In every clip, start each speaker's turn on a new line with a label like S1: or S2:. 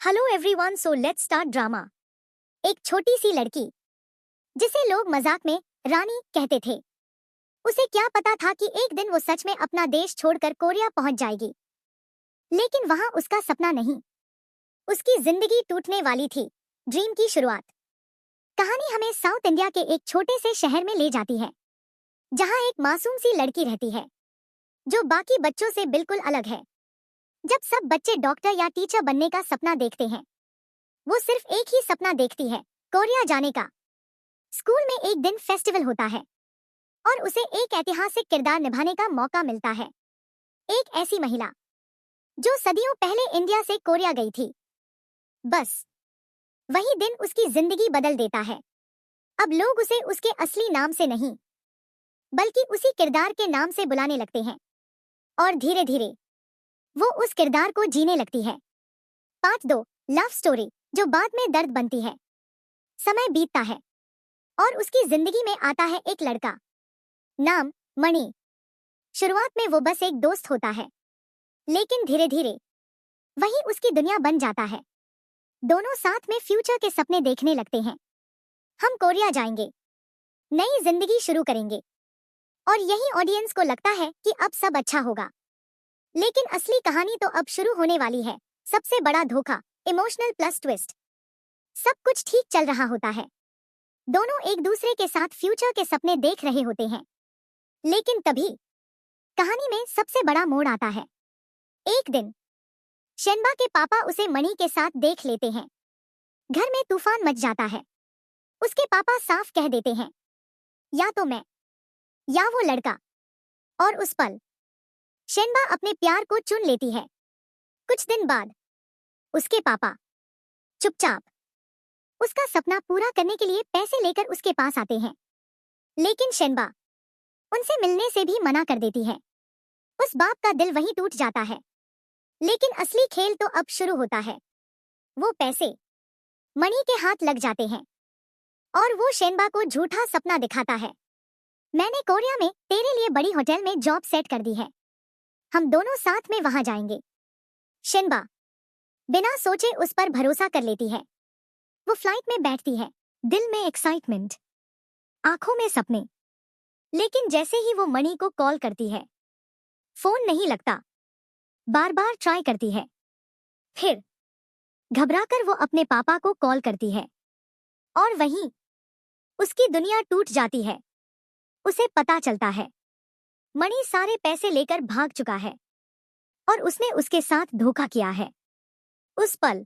S1: Hello everyone, so let's start drama. एक छोटी सी लड़की जिसे लोग मजाक में रानी कहते थे, उसे क्या पता था कि एक दिन वो सच में अपना देश छोड़कर कोरिया पहुंच जाएगी। लेकिन वहां उसका सपना नहीं, उसकी जिंदगी टूटने वाली थी। ड्रीम की शुरुआत। कहानी हमें साउथ इंडिया के एक छोटे से शहर में ले जाती है, जहां एक मासूम सी लड़की रहती है जो बाकी बच्चों से बिल्कुल अलग है। जब सब बच्चे डॉक्टर या टीचर बनने का सपना देखते हैं, वो सिर्फ एक ही सपना देखती है, कोरिया जाने का। स्कूल में एक दिन फेस्टिवल होता है और उसे एक ऐतिहासिक किरदार निभाने का मौका मिलता है। एक ऐसी महिला जो सदियों पहले इंडिया से कोरिया गई थी। बस वही दिन उसकी जिंदगी बदल देता है। अब लोग उसे उसके असली नाम से नहीं, बल्कि उसी किरदार के नाम से बुलाने लगते हैं और धीरे धीरे वो उस किरदार को जीने लगती है। पार्ट 2, लव स्टोरी, जो बाद में दर्द बनती है। समय बीतता है और उसकी जिंदगी में आता है एक लड़का, नाम मणि। शुरुआत में वो बस एक दोस्त होता है, लेकिन धीरे धीरे वही उसकी दुनिया बन जाता है। दोनों साथ में फ्यूचर के सपने देखने लगते हैं। हम कोरिया जाएंगे, नई जिंदगी शुरू करेंगे, और यही ऑडियंस को लगता है कि अब सब अच्छा होगा। लेकिन असली कहानी तो अब शुरू होने वाली है। सबसे बड़ा धोखा, इमोशनल प्लस ट्विस्ट। सब कुछ ठीक चल रहा होता है, दोनों एक दूसरे के साथ फ्यूचर के सपने देख रहे होते हैं। लेकिन तभी कहानी में सबसे बड़ा मोड़ आता है। एक दिन शेनबा के पापा उसे मणि के साथ देख लेते हैं। घर में तूफान मच जाता है। उसके पापा साफ कह देते हैं, या तो मैं या वो लड़का। और उस पल शेनबा अपने प्यार को चुन लेती है। कुछ दिन बाद उसके पापा चुपचाप उसका सपना पूरा करने के लिए पैसे लेकर उसके पास आते हैं। लेकिन शेनबा उनसे मिलने से भी मना कर देती है। उस बाप का दिल वहीं टूट जाता है। लेकिन असली खेल तो अब शुरू होता है। वो पैसे मणि के हाथ लग जाते हैं और वो शेनबा को झूठा सपना दिखाता है। मैंने कोरिया में तेरे लिए बड़ी होटल में जॉब सेट कर दी है, हम दोनों साथ में वहां जाएंगे। शेनबा बिना सोचे उस पर भरोसा कर लेती है। वो फ्लाइट में बैठती है, दिल में एक्साइटमेंट, आंखों में सपने। लेकिन जैसे ही वो मणि को कॉल करती है, फोन नहीं लगता। बार बार ट्राई करती है। फिर घबराकर वो अपने पापा को कॉल करती है और वहीं उसकी दुनिया टूट जाती है। उसे पता चलता है मणि सारे पैसे लेकर भाग चुका है और उसने उसके साथ धोखा किया है। उस पल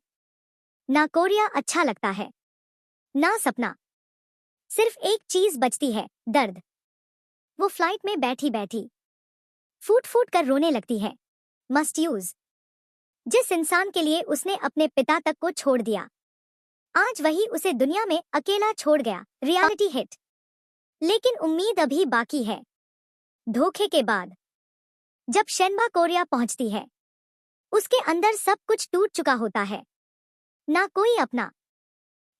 S1: ना कोरिया अच्छा लगता है, ना सपना। सिर्फ एक चीज बचती है, दर्द। वो फ्लाइट में बैठी बैठी फूट फूट कर रोने लगती है। मस्ट यूज, जिस इंसान के लिए उसने अपने पिता तक को छोड़ दिया, आज वही उसे दुनिया में अकेला छोड़ गया। Reality hit. लेकिन उम्मीद अभी बाकी है। धोखे के बाद जब शेनबा कोरिया पहुंचती है, उसके अंदर सब कुछ टूट चुका होता है। ना कोई अपना,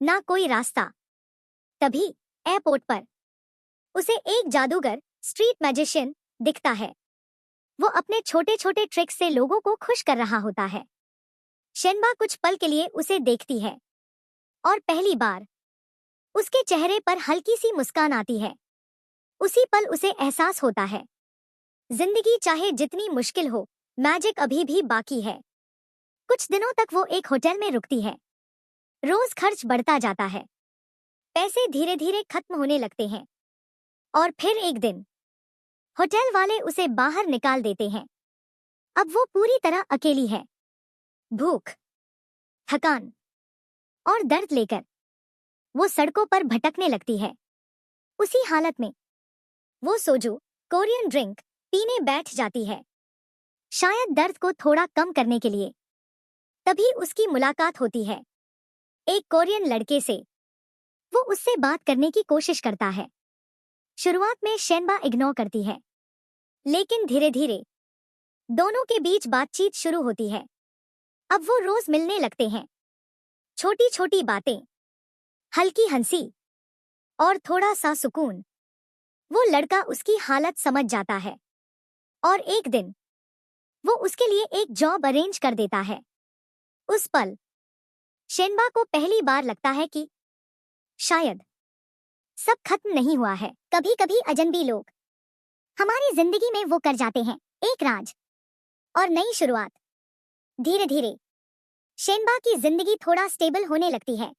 S1: ना कोई रास्ता। तभी एयरपोर्ट पर उसे एक जादूगर, स्ट्रीट मैजिशियन दिखता है। वो अपने छोटे छोटे ट्रिक्स से लोगों को खुश कर रहा होता है। शेनबा कुछ पल के लिए उसे देखती है और पहली बार उसके चेहरे पर हल्की सी मुस्कान आती है। उसी पल उसे एहसास होता है, जिंदगी चाहे जितनी मुश्किल हो, मैजिक अभी भी बाकी है। कुछ दिनों तक वो एक होटल में रुकती है। रोज खर्च बढ़ता जाता है, पैसे धीरे धीरे खत्म होने लगते हैं। और फिर एक दिन होटल वाले उसे बाहर निकाल देते हैं। अब वो पूरी तरह अकेली है। भूख, थकान और दर्द लेकर वो सड़कों पर भटकने लगती है। उसी हालत में वो सोजू, कोरियन ड्रिंक, पीने बैठ जाती है, शायद दर्द को थोड़ा कम करने के लिए। तभी उसकी मुलाकात होती है एक कोरियन लड़के से। वो उससे बात करने की कोशिश करता है। शुरुआत में शेनबा इग्नोर करती है, लेकिन धीरे धीरे दोनों के बीच बातचीत शुरू होती है। अब वो रोज मिलने लगते हैं। छोटी छोटी बातें, हल्की हंसी और थोड़ा सा सुकून। वो लड़का उसकी हालत समझ जाता है और एक दिन वो उसके लिए एक जॉब अरेंज कर देता है। उस पल शेनबा को पहली बार लगता है कि शायद सब खत्म नहीं हुआ है। कभी कभी अजनबी लोग हमारी जिंदगी में वो कर जाते हैं, एक राज और नई शुरुआत। धीरे धीरे शेनबा की जिंदगी थोड़ा स्टेबल होने लगती है।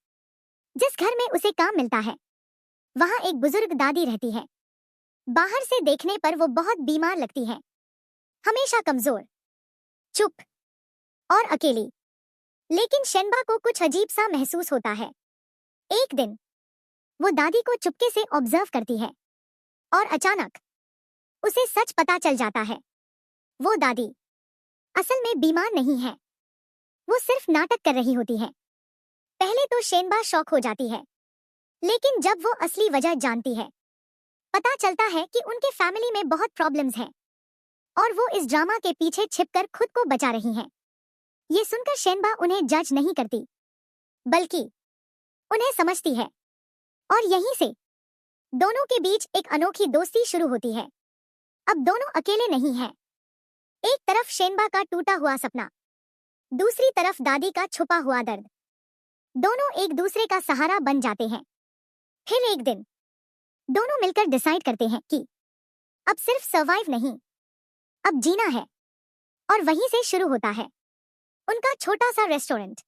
S1: जिस घर में उसे काम मिलता है वहां एक बुजुर्ग दादी रहती है। बाहर से देखने पर वो बहुत बीमार लगती है, हमेशा कमजोर, चुप और अकेली। लेकिन शेनबा को कुछ अजीब सा महसूस होता है। एक दिन वो दादी को चुपके से ऑब्जर्व करती है और अचानक उसे सच पता चल जाता है। वो दादी असल में बीमार नहीं है, वो सिर्फ नाटक कर रही होती है। पहले तो शेनबा शॉक हो जाती है, लेकिन जब वो असली वजह जानती है, पता चलता है कि उनके फैमिली में बहुत प्रॉब्लम्स हैं और वो इस ड्रामा के पीछे छिपकर खुद को बचा रही हैं। ये सुनकर शेनबा उन्हें जज नहीं करती, बल्कि उन्हें समझती है और यहीं से दोनों के बीच एक अनोखी दोस्ती शुरू होती है। अब दोनों अकेले नहीं हैं। एक तरफ शेनबा का टूटा हुआ सपना, दूसरी तरफ दादी का छुपा हुआ दर्द। दोनों एक दूसरे का सहारा बन जाते हैं। फिर एक दिन दोनों मिलकर डिसाइड करते हैं कि अब सिर्फ सर्वाइव नहीं, अब जीना है। और वहीं से शुरू होता है उनका छोटा सा रेस्टोरेंट।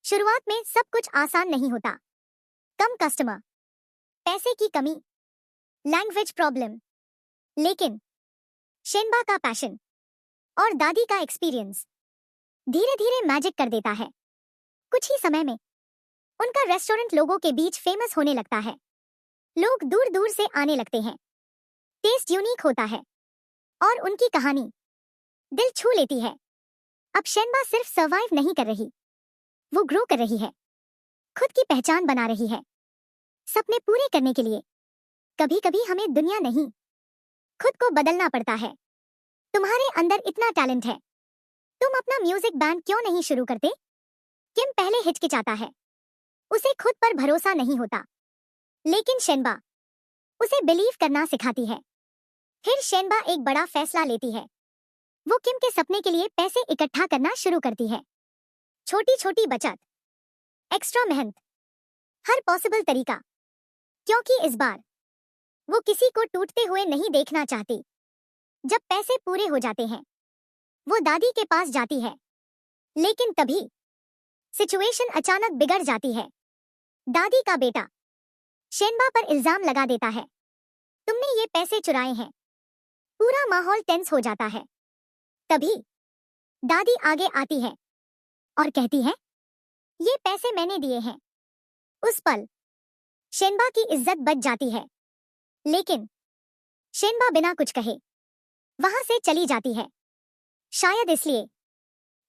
S1: शुरुआत में सब कुछ आसान नहीं होता। कम कस्टमर, पैसे की कमी, लैंग्वेज प्रॉब्लम, लेकिन शेनबा का पैशन और दादी का एक्सपीरियंस धीरे धीरे मैजिक कर देता है। कुछ ही समय में उनका रेस्टोरेंट लोगों के बीच फेमस होने लगता है। लोग दूर दूर से आने लगते हैं। टेस्ट यूनिक होता है और उनकी कहानी दिल छू लेती है। अब शेनबा सिर्फ सर्वाइव नहीं कर रही, वो ग्रो कर रही है, खुद की पहचान बना रही है। सपने पूरे करने के लिए कभी कभी हमें दुनिया नहीं, खुद को बदलना पड़ता है। तुम्हारे अंदर इतना टैलेंट है, तुम अपना म्यूजिक बैंड क्यों नहीं शुरू करते? किम पहले हिचकिचाता है, उसे खुद पर भरोसा नहीं होता, लेकिन शेनबा उसे बिलीव करना सिखाती है। फिर शेनबा एक बड़ा फैसला लेती है। वो किम के सपने के लिए पैसे इकट्ठा करना शुरू करती है। छोटी छोटी बचत, एक्स्ट्रा मेहनत, हर पॉसिबल तरीका, क्योंकि इस बार वो किसी को टूटते हुए नहीं देखना चाहती। जब पैसे पूरे हो जाते हैं वो दादी के पास जाती है, लेकिन तभी सिचुएशन अचानक बिगड़ जाती है। दादी का बेटा शेनबा पर इल्जाम लगा देता है, तुमने ये पैसे चुराए हैं। पूरा माहौल टेंस हो जाता है। तभी दादी आगे आती है और कहती है, ये पैसे मैंने दिए हैं। उस पल शेनबा की इज्जत बच जाती है, लेकिन शेनबा बिना कुछ कहे वहां से चली जाती है। शायद इसलिए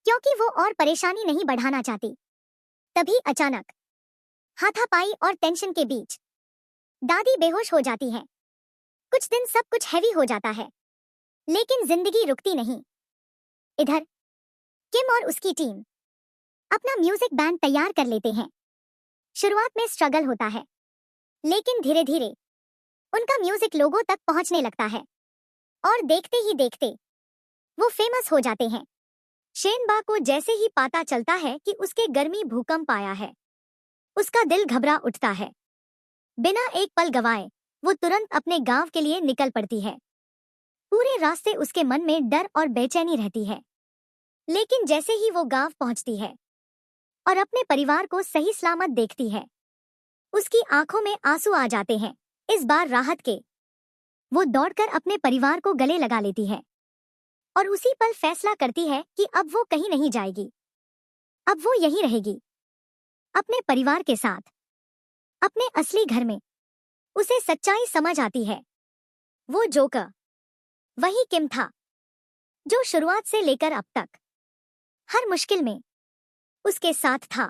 S1: क्योंकि वो और परेशानी नहीं बढ़ाना चाहती। तभी अचानक हाथापाई और टेंशन के बीच दादी बेहोश हो जाती है। कुछ दिन सब कुछ हैवी हो जाता है, लेकिन जिंदगी रुकती नहीं। इधर किम और उसकी टीम अपना म्यूजिक बैंड तैयार कर लेते हैं। शुरुआत में स्ट्रगल होता है, लेकिन धीरे धीरे उनका म्यूजिक लोगों तक पहुंचने लगता है और देखते ही देखते वो फेमस हो जाते हैं। शेनबा को जैसे ही पता चलता है कि उसके घर में भूकंप आया है, उसका दिल घबरा उठता है। बिना एक पल गवाए वो तुरंत अपने गांव के लिए निकल पड़ती है। पूरे रास्ते उसके मन में डर और बेचैनी रहती है, लेकिन जैसे ही वो गांव पहुंचती है और अपने परिवार को सही सलामत देखती है, उसकी आंखों में आंसू आ जाते हैं। इस बार राहत के वो दौड़कर अपने परिवार को गले लगा लेती है और उसी पल फैसला करती है कि अब वो कहीं नहीं जाएगी, अब वो यहीं रहेगी, अपने परिवार के साथ, अपने असली घर में। उसे सच्चाई समझ आती है, वो जोकर वही किम था जो शुरुआत से लेकर अब तक हर मुश्किल में उसके साथ था।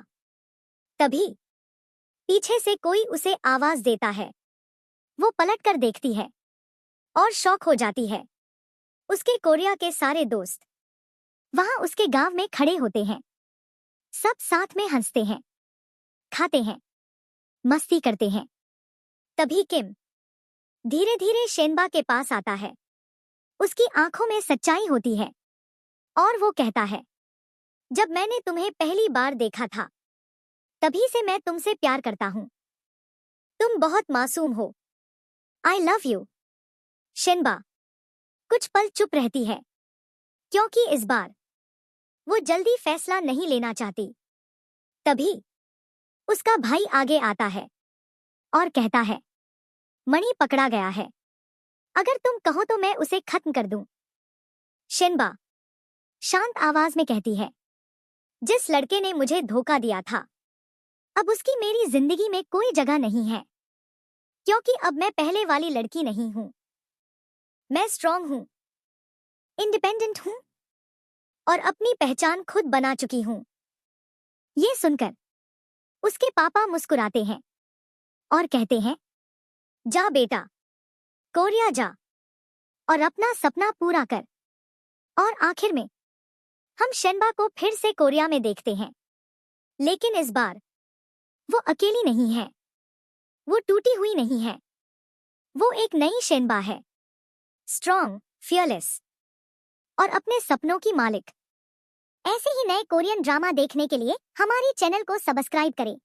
S1: तभी पीछे से कोई उसे आवाज देता है। वो पलटकर देखती है और शॉक हो जाती है। उसके कोरिया के सारे दोस्त वहां उसके गांव में खड़े होते हैं। सब साथ में हंसते हैं, खाते हैं, मस्ती करते हैं। तभी किम धीरे धीरे शेनबा के पास आता है। उसकी आंखों में सच्चाई होती है और वो कहता है, जब मैंने तुम्हें पहली बार देखा था तभी से मैं तुमसे प्यार करता हूँ। तुम बहुत मासूम हो। I love you. शिनबा कुछ पल चुप रहती है, क्योंकि इस बार वो जल्दी फैसला नहीं लेना चाहती। तभी उसका भाई आगे आता है और कहता है, मणि पकड़ा गया है। अगर तुम कहो तो मैं उसे खत्म कर दूं। शिनबा शांत आवाज में कहती है, जिस लड़के ने मुझे धोखा दिया था, अब उसकी मेरी जिंदगी में कोई जगह नहीं है, क्योंकि अब मैं पहले वाली लड़की नहीं हूं। मैं स्ट्रांग हूं, इंडिपेंडेंट हूं और अपनी पहचान खुद बना चुकी हूं। ये सुनकर उसके पापा मुस्कुराते हैं और कहते हैं, जा बेटा, कोरिया जा और अपना सपना पूरा कर। और आखिर में हम शिनबा को फिर से कोरिया में देखते हैं, लेकिन इस बार वो अकेली नहीं है, वो टूटी हुई नहीं है। वो एक नई शिनबा है, स्ट्रांग, फियरलेस और अपने सपनों की मालिक। ऐसे ही नए कोरियन ड्रामा देखने के लिए हमारे चैनल को सब्सक्राइब करें।